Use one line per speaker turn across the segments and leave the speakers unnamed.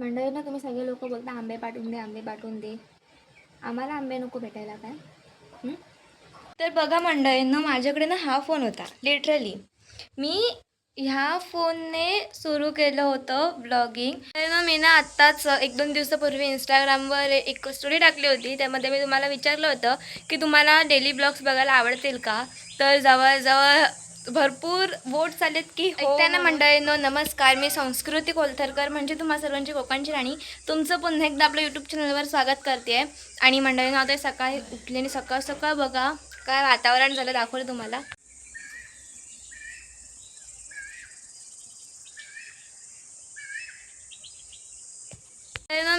मंडळी ना, तुम्ही सगळे लोक बोलता आंबे पाठवून दे, आंबे पाठवून दे. आम्हाला आंबे नको भेटायला काय? तर बघा मंडळींनो, माझ्याकडे ना हा फोन होता. लिटरली मी ह्या फोनने सुरू केलं होतं ब्लॉगिंग. तर ना मी ना आत्ताच 1-2 दिवसापूर्वी इंस्टाग्रामवर एक स्टोरी टाकली होती. त्यामध्ये मी तुम्हाला विचारलं होतं की तुम्हाला डेली ब्लॉग्स बघायला आवडतील का? तर जवळजवळ भरपूर वोट्स आलेत की हो. त्यांना मंडळींनो नमस्कार, मी संस्कृती कोलथरकर म्हणजे तुम्हा सर्वांची कोकणची राणी तुमचं पुन्हा एकदा आपल्या यूट्यूब चॅनलवर स्वागत करते. आणि मंडळींनो, आता सकाळी उठले आणि सकाळ सकाळ बघा काय वातावरण झालं, दाखवलं तुम्हाला.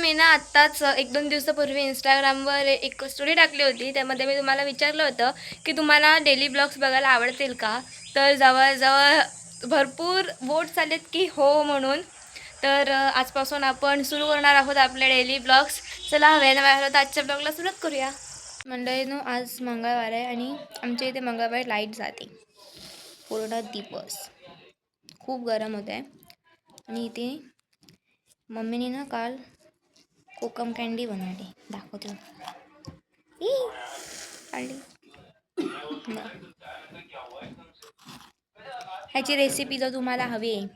मी ना आत्ताच 1-2 दिवसापूर्वी इंस्टाग्रामवर एक स्टोरी टाकली होती. त्यामध्ये मी तुम्हाला विचारलं होतं की तुम्हाला डेली ब्लॉग्स बघायला आवडतील का? तर जवळजवळ भरपूर वोट्स आलेत की हो म्हणून. तर आजपासून आपण सुरू करणार आहोत आपले डेली ब्लॉग्स. चला वेळ नाही तर आजच्या ब्लॉगला सुरुवात करूया. मंडळींनो, आज मंगळवार आहे आणि आमच्या इथे मंगळवारी लाईट जाते पूर्ण दिवस. खूप गरम होत आहे आणि इथे मम्मीने ना काल कोकम कँडी बनवली, दाखवते काढली. ह्याची रेसिपी जर तुम्हाला हवी आहे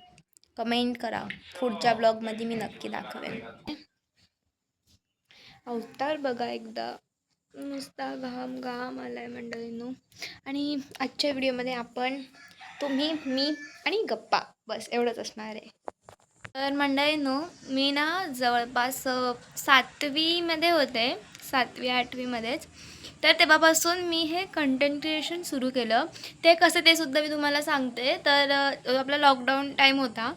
कमेंट करा, पुढच्या ब्लॉगमध्ये मी नक्की दाखवेन. अवतार बघा एकदा, नुसता घाम घाम आलाय मंडळींनो. आणि आजच्या व्हिडिओमध्ये आपण तुम्ही, मी आणि गप्पा, बस एवढंच असणार आहे. तर मंडळींनो, मी ना जवळपास 7वीमध्ये होते, 7वी-8वीमध्येच. तर तेव्हापासून मी हे कंटेंट क्रिएशन सुरू केलं. ते कसं ते सुद्धा मी तुम्हाला सांगते. तर आपला लॉकडाऊन टाईम होता,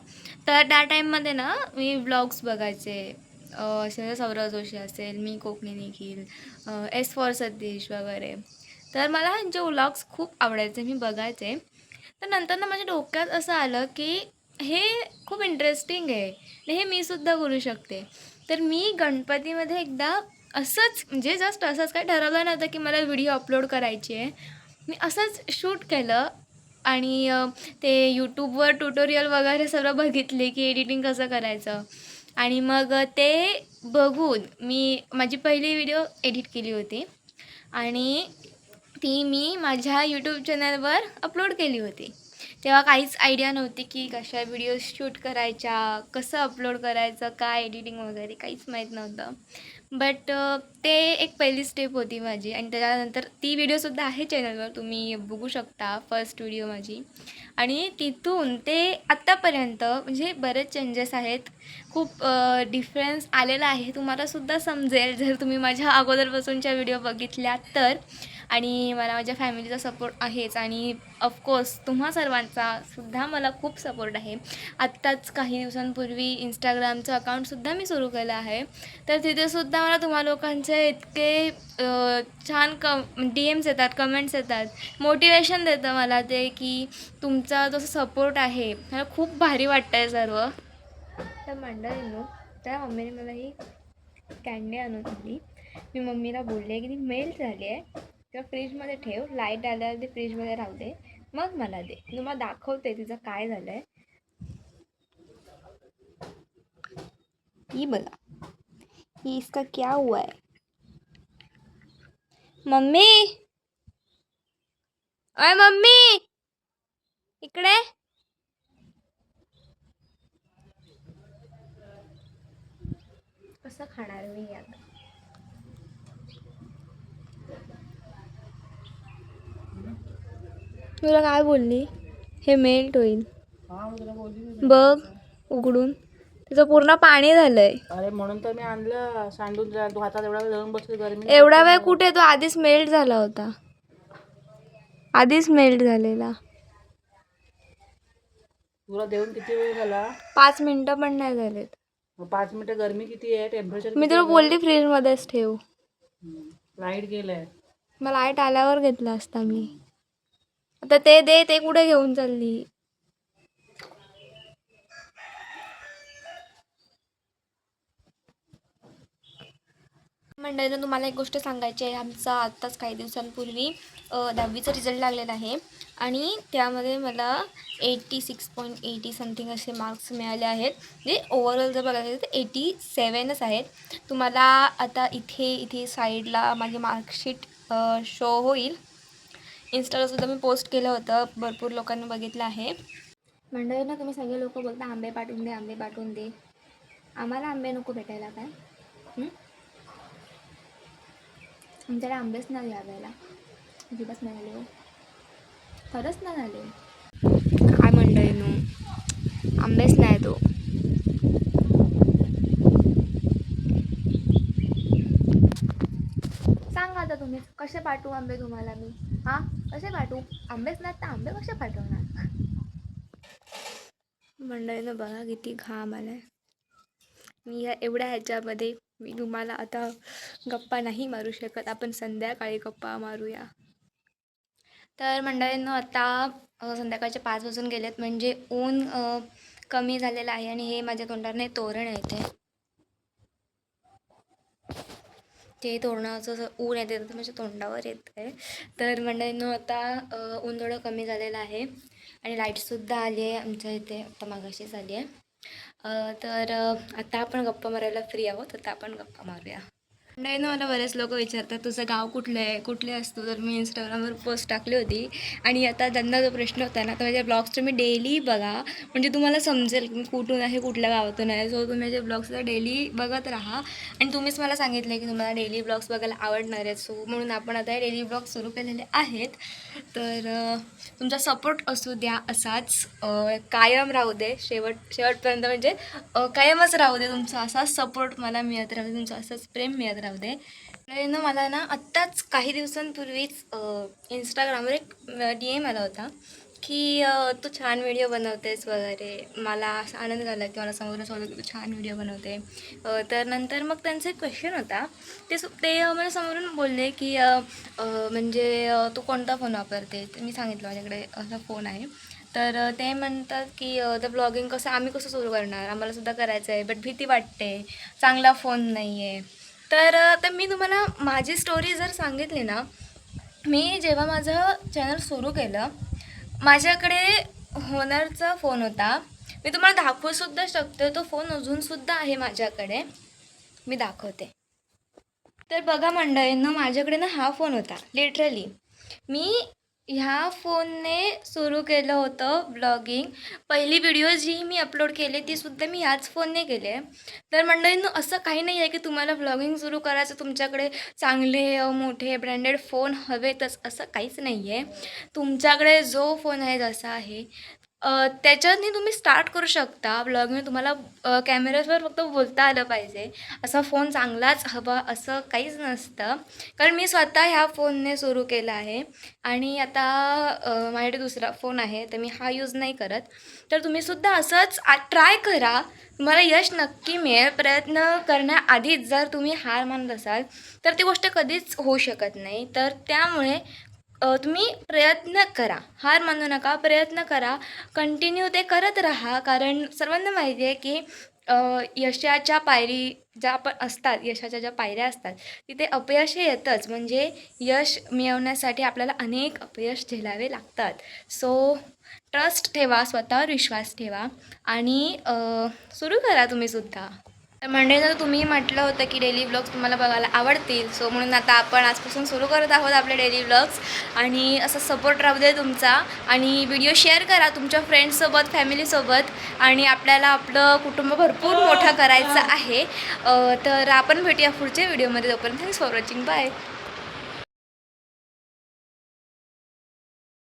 तर त्या टाईममध्ये ना मी व्लॉग्स बघायचे. असे सौरव जोशी असेल, मी कोकणी निखिल, एस फॉर सतीश वगैरे. तर मला ह्यांचे व्लॉग्स खूप आवडायचे, मी बघायचे. तर नंतर ना माझ्या डोक्यात असं आलं की हे खूप इंटरेस्टिंग आहे आणि हे मी सुद्धा करू शकते. तर मी गणपतीमध्ये एकदा असंच म्हणजे जस्ट असंच काय ठरवलं नव्हतं की मला व्हिडिओ अपलोड करायची आहे. मी असंच शूट केलं आणि ते यूट्यूबवर ट्युटोरियल वगैरे सगळं बघितले की एडिटिंग कसं करायचं. आणि मग ते बघून मी माझी पहिली व्हिडिओ एडिट केली होती आणि ती मी माझ्या यूट्यूब चॅनलवर अपलोड केली होती. तेव्हा काहीच आयडिया नव्हती की कशा व्हिडिओ शूट करायच्या, कसं अपलोड करायचं, काय एडिटिंग वगैरे काहीच माहीत नव्हतं. बट ते एक पहिली स्टेप होती माझी आणि त्याच्यानंतर ती व्हिडिओसुद्धा आहे चॅनलवर, तुम्ही बघू शकता फर्स्ट व्हिडिओ माझी. आणि तिथून ते आत्तापर्यंत म्हणजे बरेच चेंजेस आहेत, खूप डिफरन्स आलेला आहे. तुम्हालासुद्धा समजेल जर तुम्ही माझ्या अगोदरपासूनच्या व्हिडिओ बघितल्या तर. आणि मला माझ्या फॅमिलीचा सपोर्ट आहेच आणि ऑफकोर्स तुम्हा सर्वांचा सुद्धा मला खूप सपोर्ट आहे. आत्ताच काही दिवसांपूर्वी इंस्टाग्रामचं अकाउंटसुद्धा मी सुरू केलं आहे. तर तिथेसुद्धा मला तुम्हा लोकांचे इतके छान DMs येतात, कमेंट्स येतात, मोटिवेशन देतं मला ते की तुमचा जो सपोर्ट आहे मला खूप भारी वाटतं आहे सर्व. तर मंडळींनो, त्या मम्मीने मला ही कँडी आणून दिली. मी मम्मीला बोलले की ती मेल्ट झाली आहे, किंवा फ्रीजमध्ये ठेव, लाईट आल्यावर ते फ्रीजमध्ये राहू दे, मग मला दे. तुम्हाला दाखवते तिचं काय झालं आहे. ही बघा, ही इसका क्या हुआ है. मम्मी, अय मम्मी इकडे. कसं खाणार मी आता. तुला काय बोलली, हे मेल्ट होईल बघ उघडून, तिचं पूर्ण पाणी झालंय.
अरे म्हणून तर मी आणलं सांडून जा, तू हातात एवढा वेळ जाऊन बसली गरमी.
एवढा वेळ कुठे, तो आधीच मेल्ट झाला होता, आधीच मेल्ट झालेला.
तुला देऊन किती वेळ झाला?
5 मिनिटं पण नाही झालेत.
5 मिनिटं. गरमी किती आहे, टेम्परेचर
मी तुला बोलली फ्रीजमध्येच ठेव.
लाईट गेलाय.
मग लाईट आल्यावर घेतला असता मी. आता ते दे, ते कुठे घेऊन चालली. मंडळींनो, तुम्हाला एक गोष्ट सांगायची आहे. आमचा आत्ताच काही दिवसांपूर्वी 10वीचा रिझल्ट लागलेला आहे आणि त्यामध्ये मला 86.80 समथिंग असे मार्क्स मिळाले आहेत. म्हणजे ओव्हरऑल जर बघायला गेलं तर 87च आहेत. तुम्हाला आता इथे साईडला माझी मार्कशीट शो होईल. इन्स्टालासुद्धा मी पोस्ट केलं होतं, भरपूर लोकांनी बघितलं आहे. मंडळी ना, तुम्ही सगळे लोक बोलता आंबे पाठवून दे, आंबे पाठवून दे. आम्हाला आंबे नको भेटायला काय? आमच्याकडे आंबेच नाही यावेळेला, अजिबात नाही आले हो, खरंच नाही आले. काय मंडळीनो, आंबेच नाही तो. सांगा आता तुम्ही, कसे पाठवू आंबे तुम्हाला मी? हां, कसे पाठवू? आंबेच नाहीत तर आंबे कसे पाठवणार? मंडळीनं बघा किती घाम आलाय. मी एवढ्या ह्याच्यामध्ये मी तुम्हाला आता गप्पा नाही मारू शकत. आपण संध्याकाळी गप्पा मारूया. तर मंडळींनो, आता संध्याकाळचे 5 वाजून गेलेत, म्हणजे ऊन कमी झालेलं आहे आणि हे माझ्या तोंडाने तोरण येते. ते तोरणाचं ऊन येते तर माझ्या तोंडावर येत आहे. तर मंडळींनो, आता ऊन थोडं कमी झालेलं आहे आणि लाईटसुद्धा आली आहे आमच्या इथे, आता मागाशीच आली आहे. तर आता आपण गप्पा मारायला फ्री आहोत. आता आपण गप्पा मारूया. नाही ना, मला बरेच लोक विचारतात तुझं गाव कुठलं आहे, कुठले असतो. तर मी इंस्टाग्रामवर पोस्ट टाकली होती आणि आता त्यांना जो प्रश्न होता ना, तर माझ्या ब्लॉग्स तुम्ही डेली बघा, म्हणजे तुम्हाला समजेल की कुठून आहे, कुठल्या गावातून आहे. सो तुम्ही माझे ब्लॉग्सला डेली बघत राहा. आणि तुम्हीच मला सांगितलं की तुम्हाला डेली ब्लॉग्स बघायला आवडणार आहेत, सो म्हणून आपण आता हे डेली ब्लॉग्स सुरू केलेले आहेत. तर तुमचा सपोर्ट असू द्या असाच, कायम राहू दे, शेवटपर्यंत, म्हणजे कायमच राहू दे तुमचा असाच सपोर्ट मला मिळत राहू दे, तुमचं असंच प्रेम मिळत राहू दे. ना, मला ना आत्ताच काही दिवसांपूर्वीच इंस्टाग्रामवर एक DM आला होता की तू छान व्हिडिओ बनवतेस वगैरे. मला असा आनंद झाला की मला समोरून सांगतो की तू छान व्हिडिओ बनवते. तर नंतर मग त्यांचा एक क्वेश्चन होता, ते मला समोरून बोलले की म्हणजे तू कोणता फोन वापरते. तर मी सांगितलं माझ्याकडे असा फोन आहे. तर ते म्हणतात की तर ब्लॉगिंग आम्ही कसं सुरू करणार, आम्हालासुद्धा करायचं आहे, बट भीती वाटते, चांगला फोन नाही आहे. तर मी तुम्हाला माझी स्टोरी जर सांगितली ना, मी जेव्हा माझं चॅनल सुरू केलं, माझ्याकडे होनरचा फोन होता. मी तुम्हाला दाखवूसुद्धा शकते, तो फोन अजूनसुद्धा आहे माझ्याकडे, मी दाखवते. तर बघा मंडळींनो, माझ्याकडे ना हा फोन होता. लिटरली मी ह्या फोनने सुरू केलं होतं ब्लॉगिंग. पहिली व्हिडिओ जी मी अपलोड केली तीसुद्धा मी ह्याच फोनने केले. तर मंडळींनो, असं काही नाही आहे की तुम्हाला ब्लॉगिंग सुरू करायचं तुमच्याकडे चांगले मोठे ब्रँडेड फोन हवेतच, असं काहीच नाही आहे. तुमच्याकडे जो फोन आहे जसा आहे त्याच्याने तुम्ही स्टार्ट करू शकता ब्लॉगिंग. तुम्हाला कॅमेऱ्यावर फक्त बोलता आलं पाहिजे, असा फोन चांगलाच हवा असं काहीच नसतं. कारण मी स्वतः ह्या फोनने सुरू केलं आहे आणि आता माझ्याकडे दुसरा फोन आहे, तर मी हा यूज नाही करत. तर तुम्हीसुद्धा असंच ट्राय करा, तुम्हाला यश नक्की मिळेल. प्रयत्न करण्याआधीच जर तुम्ही हार मानत असाल तर ती गोष्ट कधीच होऊ शकत नाही. तर त्यामुळे तुम्ही प्रयत्न करा, हार मानू नका, प्रयत्न करा, कंटिन्यू ते करत राहा. कारण सर्वांना माहिती आहे की यशाच्या पायरी ज्या आपण असतात, यशाच्या ज्या पायऱ्या असतात तिथे अपयश हे येतंच. म्हणजे यश मिळवण्यासाठी आपल्याला अनेक अपयश झेलावे लागतात. सो ट्रस्ट ठेवा, स्वतःवर विश्वास ठेवा आणि सुरू करा तुम्हीसुद्धा. तर म्हणजे तुम्ही म्हटलं होतं की डेली व्लॉग्स तुम्हाला बघायला आवडतील, सो म्हणून आता आपण आजपासून सुरू करत आहोत आपले डेली व्लॉग्स. आणि असं सपोर्ट राहू दे तुमचा, आणि व्हिडिओ शेअर करा तुमच्या फ्रेंड्ससोबत, फॅमिलीसोबत. आणि आपल्याला आपलं कुटुंब भरपूर मोठं करायचं आहे. तर आपण भेटूया पुढच्या व्हिडिओमध्ये. तोपर्यंत थँक्स फॉर वॉचिंग. बाय.